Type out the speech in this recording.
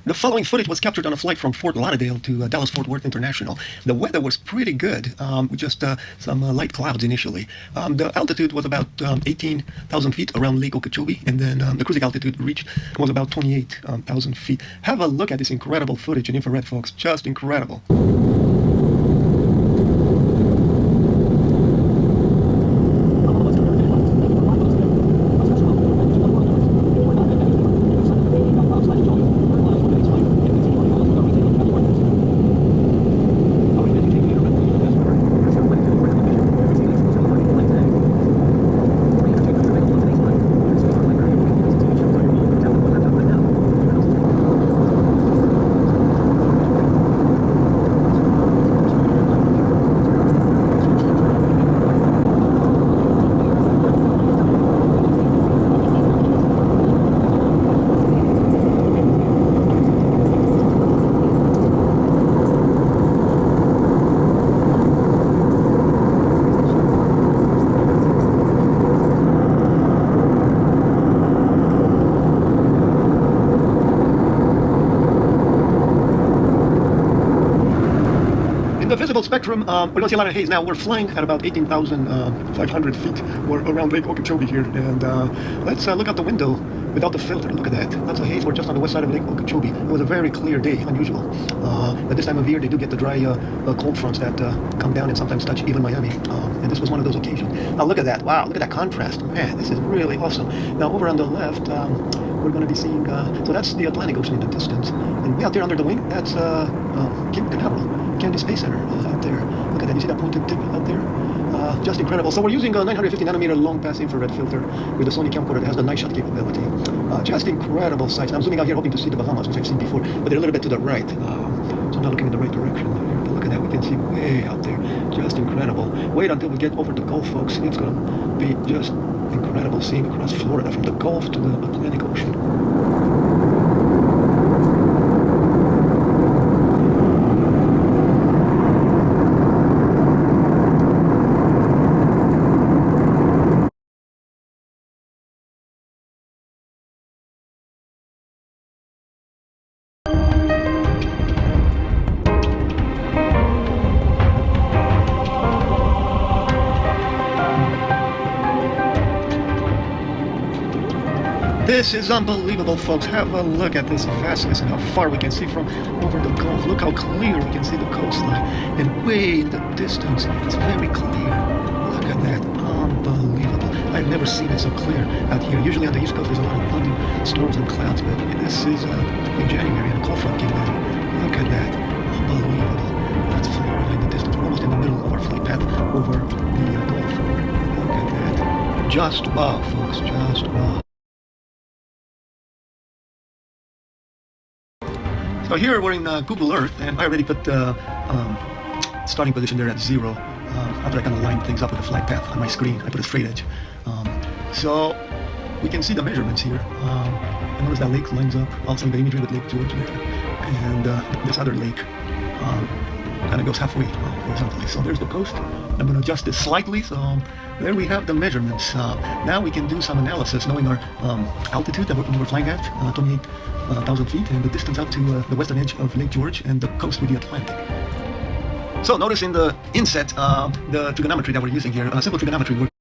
The following footage was captured on a flight from Fort Lauderdale to Dallas-Fort Worth International. The weather was pretty good, with just some light clouds initially. The altitude was about 18,000 feet around Lake Okeechobee, and then the cruising altitude reached was about 28,000 feet. Have a look at this incredible footage in infrared, folks. Just incredible. The visible spectrum, we don't see a lot of haze now. We're flying at about 18,500 feet. We're around Lake Okeechobee here, and let's look out the window without the filter. Look at that. Lots of haze. We're just on the west side of Lake Okeechobee. It was a very clear day, unusual. At this time of year, they do get the dry cold fronts that come down and sometimes touch even Miami, and this was one of those occasions. Now look at that. Wow, look at that contrast. Man, this is really awesome. Now over on the left, we're going to be seeing, so that's the Atlantic Ocean in the distance, and way out there under the wing, that's Cape Canaveral, Kennedy Space Center out there. Look at that, you see that pointed tip out there? Just incredible. So we're using a 950 nanometer long pass infrared filter with a Sony camcorder that has the night shot capability. Just incredible sights. Now I'm zooming out here hoping to see the Bahamas, which I've seen before, but they're a little bit to the right. So I'm not looking in the right direction here. But look at that, we can see way out there. Just incredible. Wait until we get over the Gulf, folks. It's going to be just incredible seeing across Florida from the Gulf to the Atlantic Ocean. This is unbelievable, folks. Have a look at this vastness and how far we can see from over the Gulf. Look how clear we can see the coastline. And way in the distance, it's very clear. Look at that. Unbelievable. I've never seen it so clear out here. Usually on the East Coast, there's a lot of thunderstorms and clouds, but this is in January, and a cold front came down. Look at that. Unbelievable. That's Florida in the distance. We're almost in the middle of our flight path over the Gulf. Look at that. Just wow, folks. Just wow. So here we're in Google Earth, and I already put starting position there at 0. After I kind of lined things up with the flight path on my screen, I put a straight edge. So we can see the measurements here. I notice that lake lines up, also the imagery with Lake George there, and this other lake kind of goes halfway horizontally. So there's the coast. I'm going to adjust this slightly. So there we have the measurements. Now we can do some analysis, knowing our altitude that we're flying at, 28,000 feet, and the distance out to the western edge of Lake George and the coast with the Atlantic. So notice in the inset, the trigonometry that we're using here, simple trigonometry, we're